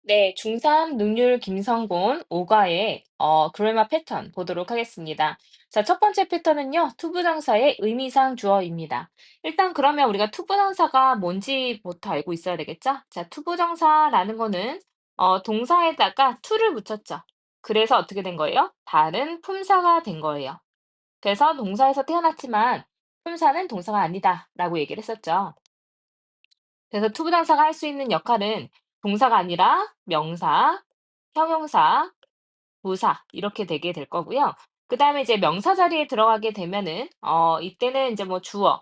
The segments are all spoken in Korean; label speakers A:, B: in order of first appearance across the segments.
A: 네, 중3 능률 김성곤 5과의 그래머 패턴 보도록 하겠습니다. 자, 첫 번째 패턴은요, 투부정사의 의미상 주어입니다. 일단 그러면 우리가 투부정사가 뭔지부터 알고 있어야 되겠죠? 자, 투부정사라는 거는 동사에다가 to를 붙였죠. 그래서 어떻게 된 거예요? 다른 품사가 된 거예요. 그래서 동사에서 태어났지만 품사는 동사가 아니다라고 얘기를 했었죠. 그래서 투부정사가 할 수 있는 역할은 동사가 아니라 명사, 형용사, 부사 이렇게 되게 될 거고요. 그다음에 이제 명사 자리에 들어가게 되면은 이때는 이제 뭐 주어,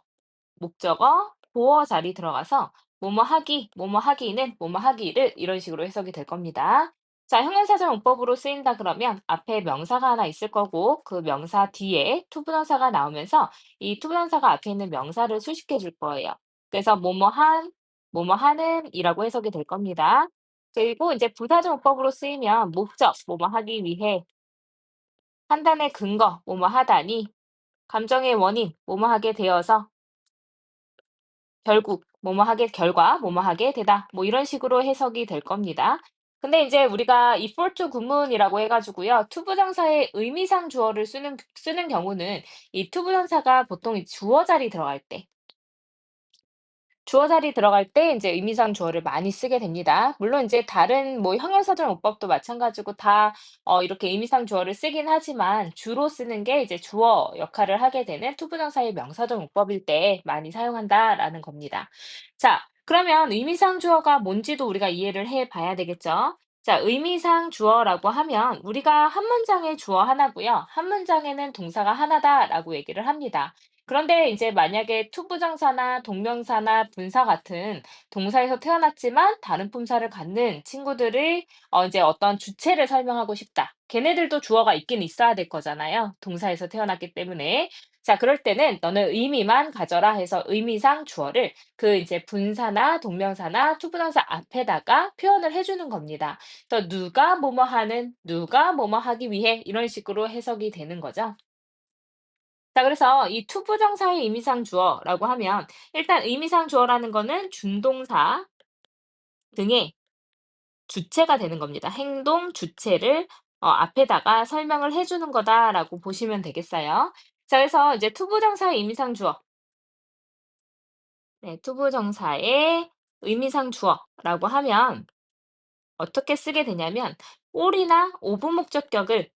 A: 목적어, 보어 자리 들어가서 뭐뭐 하기, 뭐뭐 하기는 뭐뭐 하기를 이런 식으로 해석이 될 겁니다. 자, 형용사절 문법으로 쓰인다 그러면 앞에 명사가 하나 있을 거고 그 명사 뒤에 투부정사가 나오면서 이 투부정사가 앞에 있는 명사를 수식해 줄 거예요. 그래서 뭐뭐 한, 뭐뭐 하는이라고 해석이 될 겁니다. 그리고 이제 부사절 문법으로 쓰이면 목적, 뭐뭐 하기 위해, 판단의 근거, 뭐뭐 하다니, 감정의 원인, 뭐뭐 하게 되어서, 결국 뭐뭐 하게 결과 뭐뭐 하게 되다. 뭐 이런 식으로 해석이 될 겁니다. 근데 이제 우리가 이 for to 구문이라고 해 가지고요. 투부정사의 의미상 주어를 쓰는 경우는 이 투부정사가 보통 이 주어 자리 들어갈 때 주어 자리 들어갈 때 인제 의미상 주어를 많이 쓰게 됩니다. 물론 인제 다른 뭐 형용사절 문법도 마찬가지고 다 이렇게 의미상 주어를 쓰긴 하지만 주로 쓰는 게 이제 주어 역할을 하게 되는 투부정사의 명사절 문법일 때 많이 사용한다라는 겁니다. 자, 그러면 의미상 주어가 뭔지도 우리가 이해를 해 봐야 되겠죠? 자, 의미상 주어라고 하면 우리가 한 문장에 주어 하나고요. 한 문장에는 동사가 하나다라고 얘기를 합니다. 그런데 이제 만약에 투부정사나 동명사나 분사 같은 동사에서 태어났지만 다른 품사를 갖는 친구들을 이제 어떤 주체를 설명하고 싶다. 걔네들도 주어가 있긴 있어야 될 거잖아요. 동사에서 태어났기 때문에. 자, 그럴 때는 너는 의미만 가져라 해서 의미상 주어를 그 이제 분사나 동명사나 투부정사 앞에다가 표현을 해주는 겁니다. 그래서 누가 뭐뭐 하는, 누가 뭐뭐 하기 위해 이런 식으로 해석이 되는 거죠. 자, 그래서 이 투부정사의 의미상 주어라고 하면 일단 의미상 주어라는 거는 준동사 등의 주체가 되는 겁니다. 행동 주체를 앞에다가 설명을 해 주는 거다라고 보시면 되겠어요. 자, 그래서 이제 투부정사의 의미상 주어, 네, 투부정사의 의미상 주어라고 하면 어떻게 쓰게 되냐면 or이나 오브 목적격을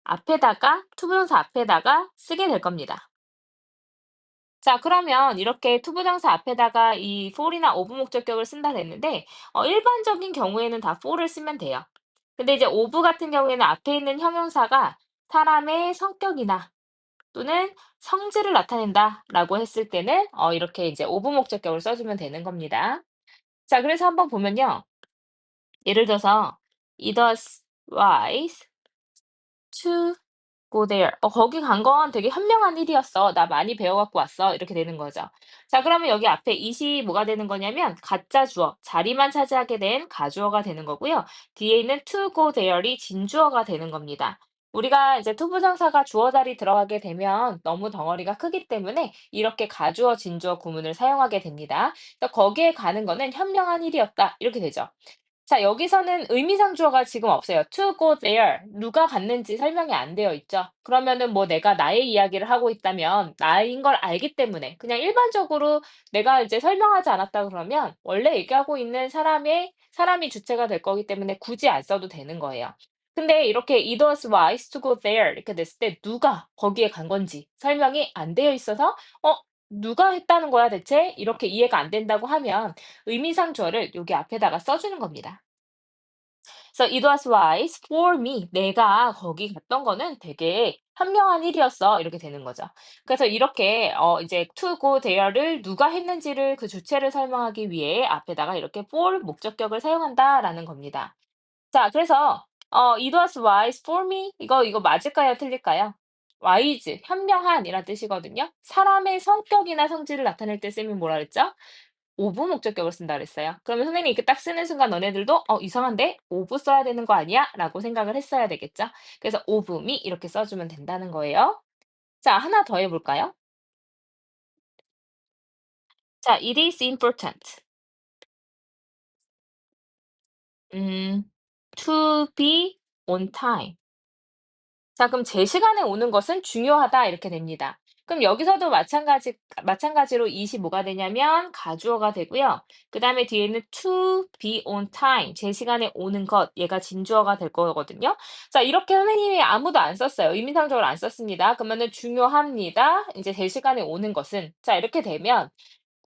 A: 앞에다가 투부정사 앞에다가 쓰게 될 겁니다. 자, 그러면 이렇게 투부정사 앞에다가 이 for이나 of 목적격을 쓴다 그랬는데 일반적인 경우에는 다 for를 쓰면 돼요. 근데 이제 of 같은 경우에는 앞에 있는 형용사가 사람의 성격이나 또는 성질을 나타낸다라고 했을 때는 이렇게 이제 of 목적격을 써주면 되는 겁니다. 자, 그래서 한번 보면요. 예를 들어서 it was wise to go there. 거기 간 건 되게 현명한 일이었어. 나 많이 배워 갖고 왔어. 이렇게 되는 거죠. 자, 그러면 여기 앞에 it이 뭐가 되는 거냐면 가짜 주어, 자리만 차지하게 된 가주어가 되는 거고요. 뒤에 있는 to go there이 진주어가 되는 겁니다. 우리가 이제 투부정사가 주어 자리 들어가게 되면 너무 덩어리가 크기 때문에 이렇게 가주어, 진주어 구문을 사용하게 됩니다. 그러니까 거기에 가는 거는 현명한 일이었다. 이렇게 되죠. 자, 여기서는 의미상 주어가 지금 없어요. to go there. 누가 갔는지 설명이 안 되어 있죠. 그러면은 뭐 내가 나의 이야기를 하고 있다면 나인 걸 알기 때문에 그냥 일반적으로 내가 이제 설명하지 않았다 그러면 원래 얘기하고 있는 사람이 주체가 될 거기 때문에 굳이 안 써도 되는 거예요. 근데 이렇게 it was wise to go there 이렇게 됐을 때 누가 거기에 간 건지 설명이 안 되어 있어서 누가 했다는 거야 대체? 이렇게 이해가 안 된다고 하면 의미상 주어를 여기 앞에다가 써주는 겁니다. 그래서 it was wise for me. 내가 거기 갔던 거는 되게 현명한 일이었어. 이렇게 되는 거죠. 그래서 이렇게 이제 to go there를 누가 했는지를 그 주체를 설명하기 위해 앞에다가 이렇게 for 목적격을 사용한다라는 겁니다. 자, 그래서 it was wise for me. 이거 맞을까요? 틀릴까요? wise, 현명한이란 뜻이거든요. 사람의 성격이나 성질을 나타낼 때 쓰면 뭐라 그랬죠? 오브 목적격을 쓴다 그랬어요. 그러면 선생님이 이렇게 딱 쓰는 순간 너네들도 '어 이상한데? 오브 써야 되는 거 아니야?'라고 생각을 했어야 되겠죠. 그래서 of me 이렇게 써 주면 된다는 거예요. 자, 하나 더 해 볼까요? 자, it is important. 음, to be on time. 자, 그럼 제 시간에 오는 것은 중요하다 이렇게 됩니다. 그럼 여기서도 마찬가지로 it이 뭐가 되냐면 가주어가 되고요. 그 다음에 뒤에는 to be on time, 제 시간에 오는 것, 얘가 진주어가 될 거거든요. 자, 이렇게 선생님이 아무도 안 썼어요. 의미상적으로 안 썼습니다. 그러면은 중요합니다. 이제 제 시간에 오는 것은. 자, 이렇게 되면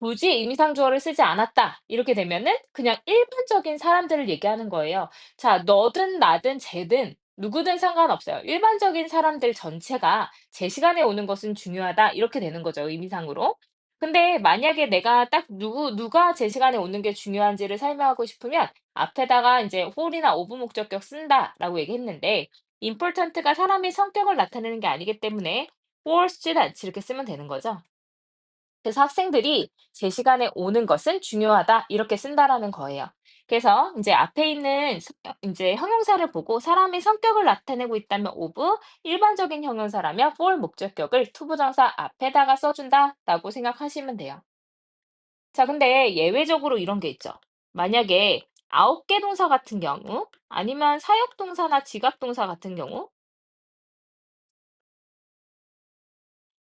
A: 굳이 의미상주어를 쓰지 않았다. 이렇게 되면은 그냥 일반적인 사람들을 얘기하는 거예요. 자, 너든 나든 쟤든 누구든 상관없어요. 일반적인 사람들 전체가 제 시간에 오는 것은 중요하다. 이렇게 되는 거죠, 의미상으로. 근데 만약에 내가 딱 누가 제 시간에 오는 게 중요한지를 설명하고 싶으면 앞에다가 이제 who나 of 목적격 쓴다라고 얘기했는데 important가 사람의 성격을 나타내는 게 아니기 때문에 for students 이렇게 쓰면 되는 거죠. 그래서 학생들이 제 시간에 오는 것은 중요하다 이렇게 쓴다라는 거예요. 그래서 이제 앞에 있는 이제 형용사를 보고 사람의 성격을 나타내고 있다면 of, 일반적인 형용사라면 for 목적격을 투부정사 앞에다가 써준다라고 생각하시면 돼요. 자, 근데 예외적으로 이런 게 있죠. 만약에 아홉 개 동사 같은 경우, 아니면 사역동사나 지각동사 같은 경우,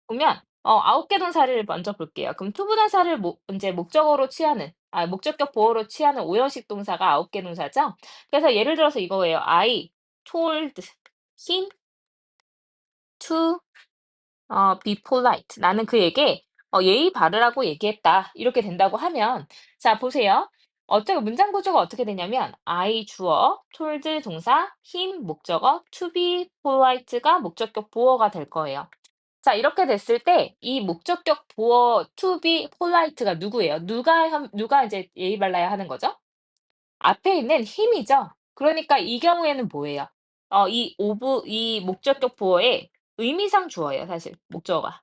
A: 보면 아홉 개 동사를 먼저 볼게요. 그럼 투부정사를 인제 목적어로 취하는 목적격 보어로 취하는 오형식 동사가 아홉 개 동사죠. 그래서 예를 들어서 이거예요. I told him to be polite. 나는 그에게 예의 바르라고 얘기했다. 이렇게 된다고 하면 자 보세요. 문장 구조가 어떻게 되냐면 I 주어, told 동사, him 목적어, to be polite가 목적격 보어가 될 거예요. 자, 이렇게 됐을 때 이 목적격 보어 to be polite가 누구예요? 누가 이제 예의 발라야 하는 거죠? 앞에 있는 힘이죠. 그러니까 이 경우에는 뭐예요? 이 목적격 보어의 의미상 주어예요, 사실 목적어가.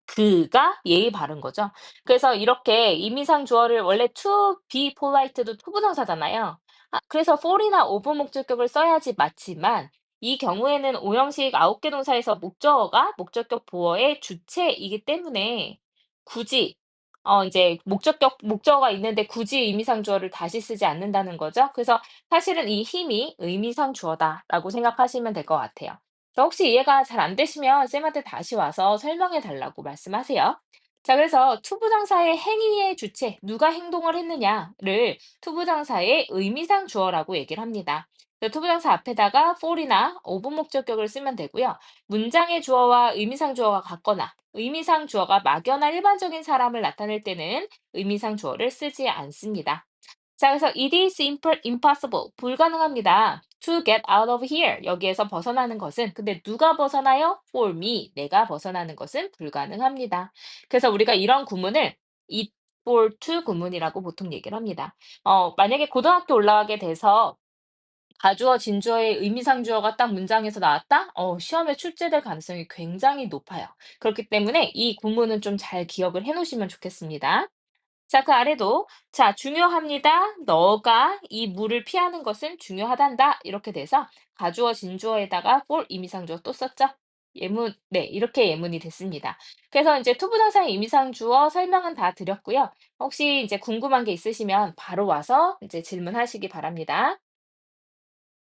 A: 그가 예의 바른 거죠. 그래서 이렇게 의미상 주어를 원래 to be polite도 투부정사잖아요. 그래서 for이나 of 목적격을 써야지 맞지만 이 경우에는 오형식 아홉 개 동사에서 목적어가 목적격 보어의 주체이기 때문에 굳이 이제 목적어가 있는데 굳이 의미상 주어를 다시 쓰지 않는다는 거죠. 그래서 사실은 이 힘이 의미상 주어다라고 생각하시면 될 것 같아요. 혹시 이해가 잘 안 되시면 쌤한테 다시 와서 설명해 달라고 말씀하세요. 자, 그래서 투부정사의 행위의 주체, 누가 행동을 했느냐를 투부정사의 의미상 주어라고 얘기를 합니다. 그래서 투부정사 앞에다가 for이나 of 목적격을 쓰면 되고요. 문장의 주어와 의미상 주어가 같거나 의미상 주어가 막연한 일반적인 사람을 나타낼 때는 의미상 주어를 쓰지 않습니다. 자, 그래서 it is impossible. 불가능합니다. to get out of here. 여기에서 벗어나는 것은, 근데 누가 벗어나요? for me. 내가 벗어나는 것은 불가능합니다. 그래서 우리가 이런 구문을 it for to 구문이라고 보통 얘기를 합니다. 만약에 고등학교 올라가게 돼서 가주어, 진주어의 의미상주어가 딱 문장에서 나왔다? 시험에 출제될 가능성이 굉장히 높아요. 그렇기 때문에 이 구문은 좀 잘 기억을 해 놓으시면 좋겠습니다. 자, 그 아래도 자, 중요합니다. 너가 이 물을 피하는 것은 중요하단다. 이렇게 돼서 가주어, 진주어에다가 for 임의상주어 또 썼죠? 네, 이렇게 예문이 됐습니다. 그래서 이제 투부정사의 임의상주어 설명은 다 드렸고요. 혹시 이제 궁금한 게 있으시면 바로 와서 이제 질문하시기 바랍니다.